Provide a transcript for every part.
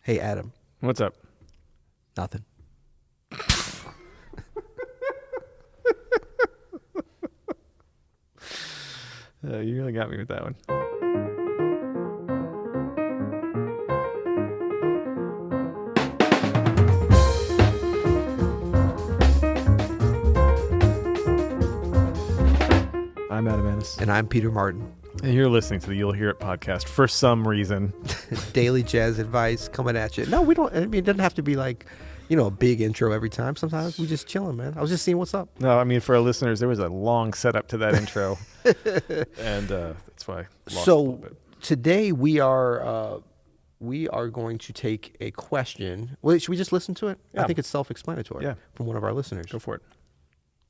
Hey, Adam. What's up? Nothing. You really got me with that one. I'm Adam Maness. And I'm Peter Martin. And you're listening to the You'll Hear It podcast for some reason. Daily jazz advice coming at you. No, we don't. I mean, it doesn't have to be like, a big intro every time. Sometimes we just chilling, man. I was just seeing what's up. No, I mean, for our listeners, there was a long setup to that intro. And that's why I lost a little bit. Today we are going to take a question. Well, should we just listen to it? Yeah. I think it's self-explanatory from one of our listeners. Go for it.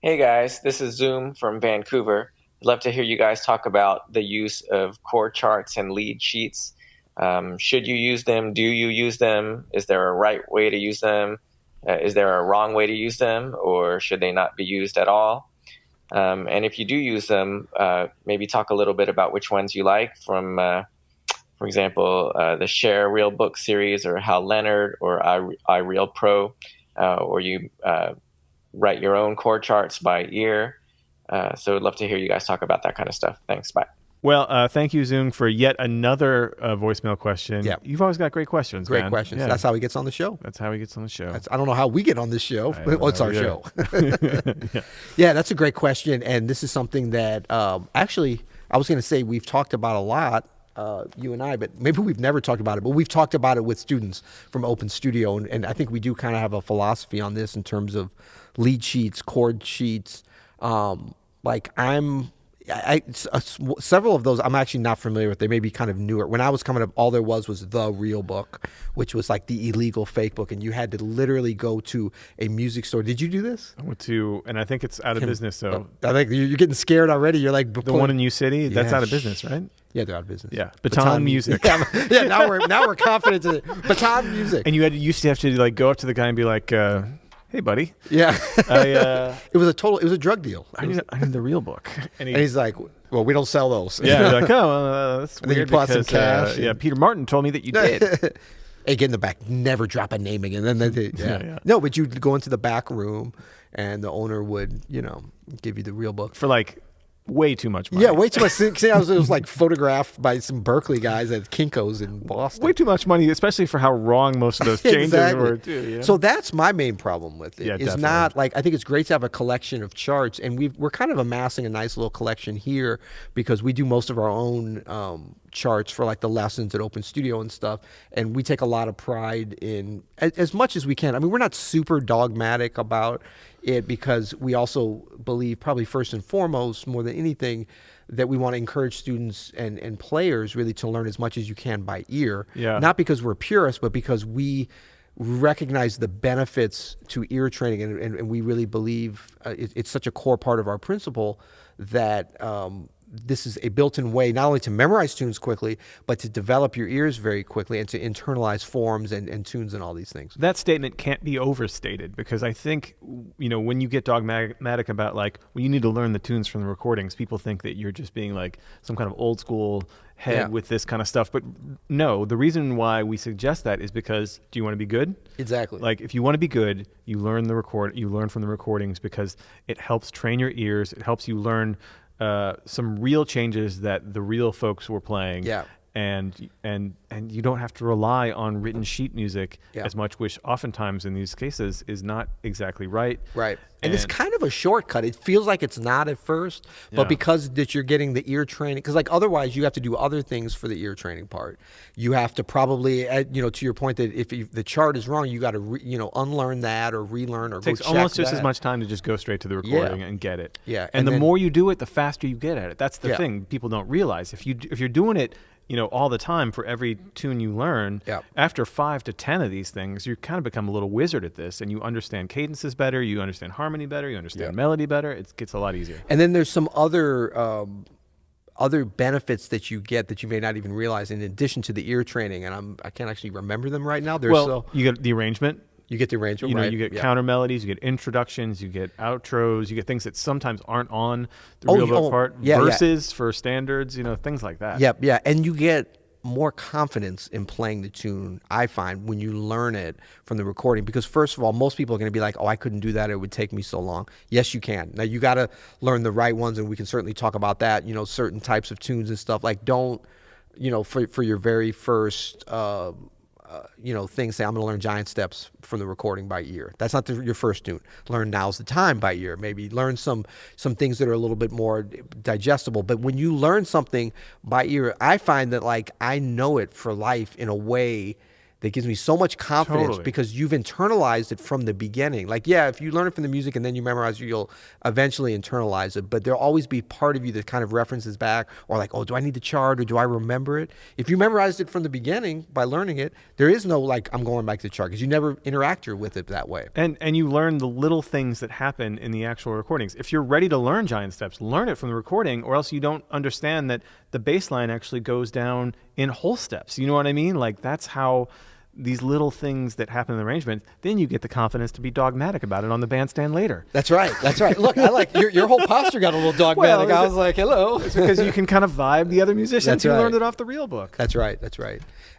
Hey guys, this is Zoom from Vancouver. I'd love to hear you guys talk about the use of chord charts and lead sheets. Should you use them? Do you use them? Is there a right way to use them? Is there a wrong way to use them? Or should they not be used at all? And if you do use them, maybe talk a little bit about which ones you like from, for example, the Share Real Book series or Hal Leonard or iReal Pro, or you write your own chord charts by ear. So I'd love to hear you guys talk about that kind of stuff. Thanks. Bye. Well, thank you, Zoom, for yet another voicemail question. Yeah. You've always got great questions, Great man. questions. Yeah. That's how he gets on the show. That's how he gets on the show. I don't know how we get on this show. Well, it's our show. Yeah. Yeah, that's a great question. And this is something that actually, I was going to say we've talked about a lot, you and I, but maybe we've never talked about it. But we've talked about it with students from Open Studio. And I think we do kind of have a philosophy on this in terms of lead sheets, chord sheets. Several of those I'm actually not familiar with. They may be kind of newer. When I was coming up, all there was the real book, which was like the illegal fake book, and you had to literally go to a music store. Did you do this? I went to, and I think it's out of business. So I think you're getting scared already. You're like the one in U City, that's out of business, right? Yeah, they're out of business. Yeah, Baton Music. Yeah, now we're confident in it. Baton Music. And you used to have to like go up to the guy and be like, "Hey, buddy." Yeah. It was a drug deal. I need the real book. And he's like, well, we don't sell those. Yeah, you're like, oh, that's and then weird you pull out some because cash. Peter Martin told me that you did. Hey, get in the back. Never drop a name again. Then Yeah. No, but you'd go into the back room, and the owner would, give you the real book for like way too much money. Yeah, way too much. See, it was like photographed by some Berkeley guys at Kinko's in Boston. Way too much money, especially for how wrong most of those changes were too. So that's my main problem with it. Yeah, it's definitely. not like, I think it's great to have a collection of charts, and we're kind of amassing a nice little collection here because we do most of our own charts for like the lessons at Open Studio and stuff, and we take a lot of pride in as much as we can. I mean, we're not super dogmatic about it because we also believe, probably first and foremost, more than anything, that we want to encourage students and players really to learn as much as you can by ear. Yeah. Not because we're purists, but because we recognize the benefits to ear training, and we really believe it's such a core part of our principle that this is a built-in way not only to memorize tunes quickly, but to develop your ears very quickly and to internalize forms and tunes and all these things. That statement can't be overstated because I think, when you get dogmatic about like, well, you need to learn the tunes from the recordings, people think that you're just being like some kind of old school head with this kind of stuff. But no, the reason why we suggest that is because, do you want to be good? Exactly. Like if you want to be good, you learn from the recordings because it helps train your ears. It helps you learn some real changes that the real folks were playing. Yeah. And you don't have to rely on written sheet music as much, which oftentimes in these cases is not exactly right. Right. And it's kind of a shortcut. It feels like it's not at first, but because that you're getting the ear training, because like otherwise you have to do other things for the ear training part. You have to probably, to your point that if the chart is wrong, you got to, unlearn that or relearn or it takes go check almost just that. as much time to just go straight to the recording and get it. Yeah. And the then, more you do it, the faster you get at it. That's the thing people don't realize. If you're doing it, all the time for every tune you learn, after 5 to 10 of these things, you kind of become a little wizard at this, and you understand cadences better, you understand harmony better, you understand melody better. It gets a lot easier. And then there's some other benefits that you get that you may not even realize in addition to the ear training, and I can't actually remember them right now. You get the arrangement. You get the arrangement, right? You get counter melodies, you get introductions, you get outros, you get things that sometimes aren't on the real book part. Verses for standards, things like that. Yep, yeah. And you get more confidence in playing the tune, I find, when you learn it from the recording. Because first of all, most people are going to be like, oh, I couldn't do that. It would take me so long. Yes, you can. Now, you got to learn the right ones, and we can certainly talk about that, certain types of tunes and stuff. Like, don't, for your very first thing, say, I'm going to learn Giant Steps from the recording by ear. That's not your first tune. Learn Now's the Time by ear. Maybe learn some things that are a little bit more digestible. But when you learn something by ear, I find that, like, I know it for life in a way that gives me so much confidence because you've internalized it from the beginning. Like, yeah, if you learn it from the music and then you memorize it, you'll eventually internalize it. But there'll always be part of you that kind of references back, or like, oh, do I need the chart, or do I remember it? If you memorized it from the beginning by learning it, there is no, like, I'm going back to the chart, because you never interact with it that way. And you learn the little things that happen in the actual recordings. If you're ready to learn Giant Steps, learn it from the recording, or else you don't understand that the bass line actually goes down in whole steps. You know what I mean? Like, that's how these little things that happen in the arrangement, then you get the confidence to be dogmatic about it on the bandstand later. That's right. Look, I like your whole posture got a little dogmatic. I was like, hello. It's because you can kind of vibe the other musicians who learned it off the real book. That's right.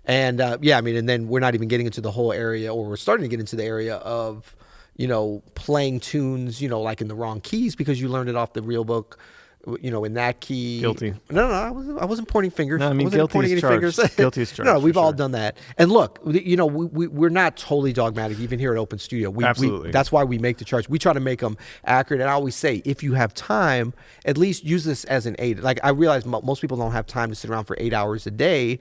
And and then we're not even getting into the whole area, or we're starting to get into the area of, playing tunes, like in the wrong keys because you learned it off the real book. In that key. Guilty. No, I wasn't pointing fingers. No, I mean, wasn't pointing any fingers. Guilty as charged. No, we've all done that. And look, we're not totally dogmatic, even here at Open Studio. Absolutely. That's why we make the charts. We try to make them accurate. And I always say, if you have time, at least use this as an aid. Like, I realize most people don't have time to sit around for 8 hours a day,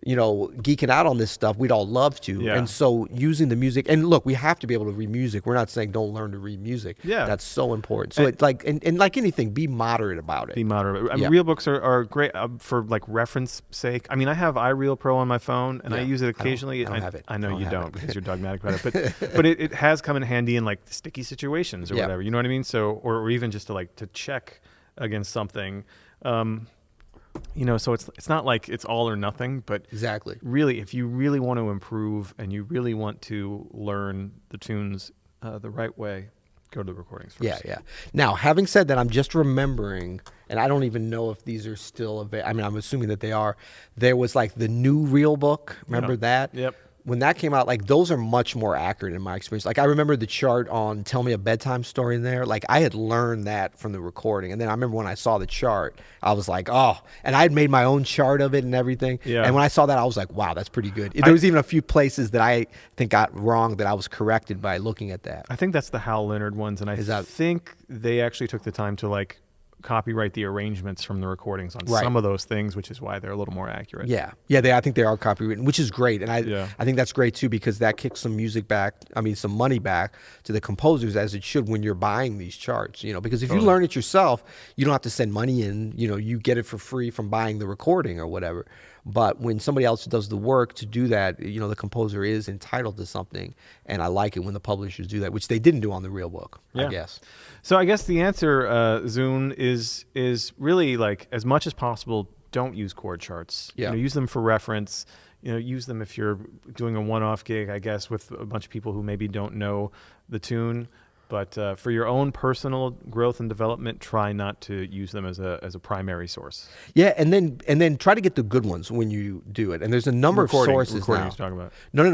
geeking out on this stuff. We'd all love to. Yeah. And so using the music, and look, we have to be able to read music. We're not saying don't learn to read music. Yeah. That's so important. So it's like, and like anything, be moderate about it. Be moderate. I mean, real books are great for, like, reference sake. I mean, I have iReal Pro on my phone, and I use it occasionally. I don't have it. I know you don't because you're dogmatic about it. But it has come in handy in, like, sticky situations or whatever. You know what I mean? So, or even just to check against something. So it's not like it's all or nothing, but exactly. Really, if you really want to improve and you really want to learn the tunes the right way, go to the recordings first. Yeah. Now, having said that, I'm just remembering, and I don't even know if these are still available. I mean, I'm assuming that they are. There was, like, the new real book. Remember that? Yep. When that came out, like, those are much more accurate in my experience. Like, I remember the chart on Tell Me a Bedtime Story in there. Like, I had learned that from the recording. And then I remember when I saw the chart, I was like, oh. And I had made my own chart of it and everything. Yeah. And when I saw that, I was like, wow, that's pretty good. There was even a few places that I think got wrong that I was corrected by looking at that. I think that's the Hal Leonard ones. And I think they actually took the time to, like, copyright the arrangements from the recordings on some of those things, which is why they're a little more accurate. Yeah, I think they are copywritten, which is great, and I think that's great too, because that kicks some some money back to the composers, as it should when you're buying these charts. Because if you learn it yourself, you don't have to send money in. You get it for free from buying the recording or whatever. But when somebody else does the work to do that, the composer is entitled to something. And I like it when the publishers do that, which they didn't do on the real book, I guess. So I guess the answer, Zune, is really, like, as much as possible, don't use chord charts. Yeah. Use them for reference. Use them if you're doing a one-off gig, I guess, with a bunch of people who maybe don't know the tune. But for your own personal growth and development, try not to use them as a primary source. Yeah, and then try to get the good ones when you do it. And there's a number of sources recording now. You're talking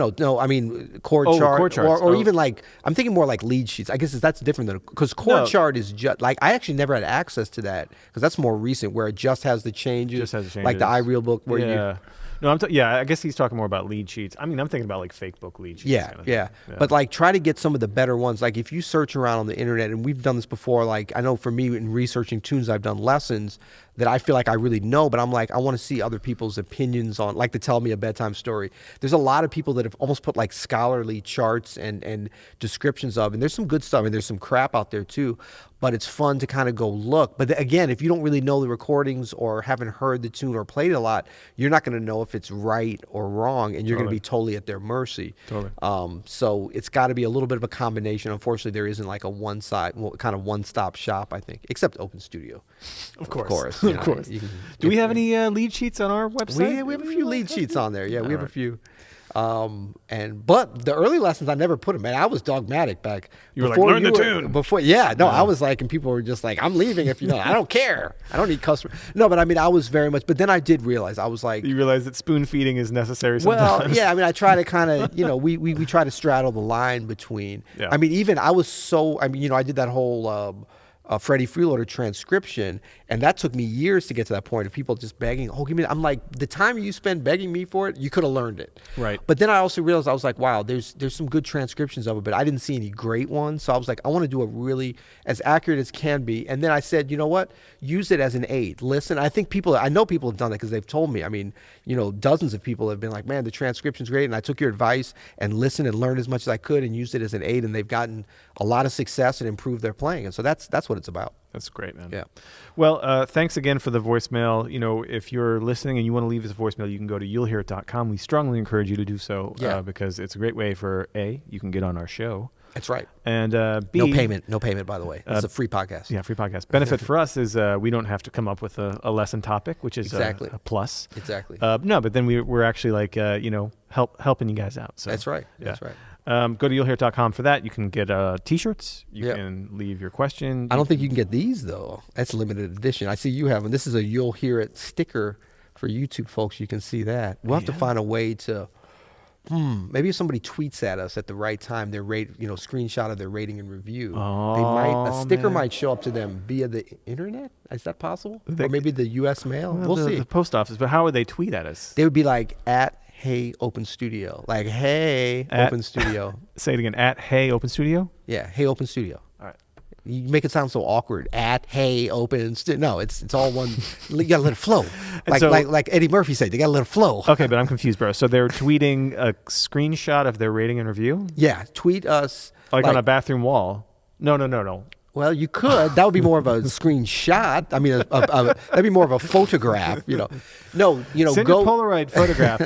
about. No. I mean, chord charts, or even, like, I'm thinking more like lead sheets. I guess that's different than, because chord chart is just, like, I actually never had access to that, because that's more recent, where it just has the changes, like the iReal book, where you. No, I guess he's talking more about lead sheets. I mean, I'm thinking about, like, fake book lead sheets. Yeah. But, like, try to get some of the better ones. Like, if you search around on the internet, and we've done this before, like, I know for me in researching tunes, I've done lessons that I feel like I really know, but I'm like, I want to see other people's opinions on, like, to Tell Me a Bedtime Story. There's a lot of people that have almost put, like, scholarly charts and descriptions of, and there's some good stuff, and there's some crap out there too, but it's fun to kind of go look. But again, if you don't really know the recordings or haven't heard the tune or played it a lot, you're not going to know if it's right or wrong, and you're going to be totally at their mercy. So it's got to be a little bit of a combination. Unfortunately, there isn't, like, a kind of one-stop shop, I think, except Open Studio. Of course. Do we have any lead sheets on our website? We have a few lead sheets on there. Yeah, we have a few. But the early lessons I never put them. Man, I was dogmatic back. You were like, learn the tune. I was like, and people were just like, I'm leaving if you know. I don't care. I don't need customers. No, but I mean, I was very much. But then I did realize I was like, you realize that spoon feeding is necessary sometimes. Well, yeah. I mean, I try to kind of, we try to straddle the line between. Yeah. I mean, even I was so. I mean, I did that whole. Freddie Freeloader transcription, and that took me years to get to that point of people just begging, oh, give me. I'm like, the time you spend begging me for it, you could have learned it. Right. But then I also realized, I was like, wow, there's some good transcriptions of it, but I didn't see any great ones. So I was like, I want to do a really as accurate as can be. And then I said, you know what? Use it as an aid. Listen, I know people have done that because they've told me. I mean, dozens of people have been like, man, the transcription's great, and I took your advice and listened and learned as much as I could and used it as an aid, and they've gotten a lot of success and improved their playing. And so that's what it's about. That's great, man. Yeah. Well, thanks again for the voicemail. If you're listening and you want to leave us a voicemail, you can go to you'llhearit.com. We strongly encourage you to do so because it's a great way for A, you can get on our show. That's right. And B, no payment, by the way. It's a free podcast. Yeah, free podcast. Benefit for us is we don't have to come up with a lesson topic, which is a plus. Exactly. No, but then we're actually like helping you guys out. So that's right. Yeah. That's right. Go to you'llhearit.com for that. You can get T-shirts. You can leave your question. I don't think you can get these though. That's limited edition. I see you have them. This is a You'll Hear It sticker for YouTube folks. You can see that. We'll have to find a way to. Maybe if somebody tweets at us at the right time, their screenshot of their rating and review. A sticker might show up to them via the internet. Is that possible? Or maybe the U.S. mail. We'll see. The post office. But how would they tweet at us? They would be like at Hey Open Studio. Like Hey Open Studio. Say it again. At Hey Open Studio. Yeah. Hey Open Studio. All right. You make it sound so awkward. At Hey Open Studio. No, it's all one. You gotta let it flow. Like Eddie Murphy said, they gotta let it flow. Okay, but I'm confused, bro. So they're tweeting a screenshot of their rating and review? Yeah. Tweet us like on a bathroom wall. No. Well, you could. That would be more of a screenshot. I mean, that'd be more of a photograph. No. Send a Polaroid photograph.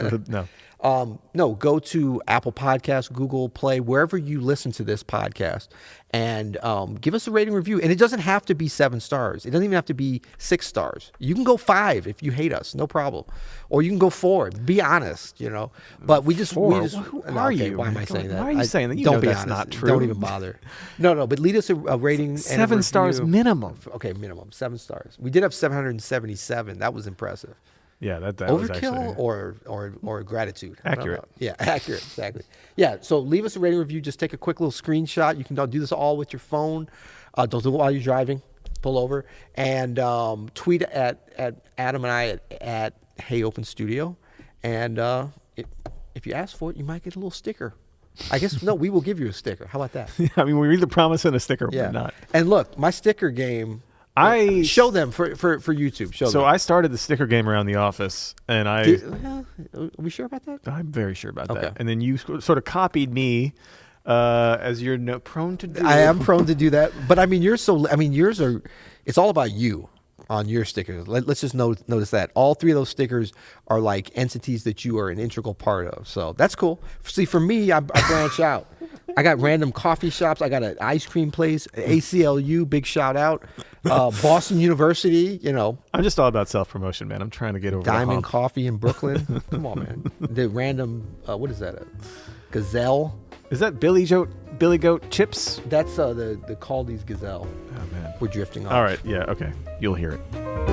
Go to Apple Podcasts, Google Play, wherever you listen to this podcast, and give us a rating review. And it doesn't have to be 7 stars. It doesn't even have to be 6 stars. You can go 5 if you hate us, no problem. Or you can go 4. Be honest, But we just. 4? Who are you? Why am I saying that? Why are you saying that? Don't be honest. Not true. Don't even bother. No. But lead us a rating. 7 stars minimum. Okay, minimum 7 stars. We did have 777. That was impressive. Yeah, that overkill was actually... or gratitude. Accurate. Yeah, accurate. Exactly. Yeah. So leave us a rating review. Just take a quick little screenshot. You can do this all with your phone. Don't do it while you're driving. Pull over and tweet at Adam and I at Hey Open Studio. And if you ask for it, you might get a little sticker. I guess we will give you a sticker. How about that? I mean, we're either promising a sticker or not. And look, my sticker game. I show them for YouTube. Show them. I started the sticker game around the office, and are we sure about that? I'm very sure about that. And then you sort of copied me, as you're prone to do. I am prone to do that, but I mean, yours are. It's all about you on your stickers. Let's just notice that all 3 of those stickers are like entities that you are an integral part of. So that's cool. See, for me, I branch out. I got random coffee shops. I got an ice cream place, ACLU, big shout out. Boston University, I'm just all about self-promotion, man. I'm trying to get over Diamond Coffee in Brooklyn. Come on, man. The random, what is that? A Gazelle? Is that Billy Goat Chips? That's the Caldi's Gazelle. Oh, man. We're drifting off. All right. Yeah. Okay. You'll hear it.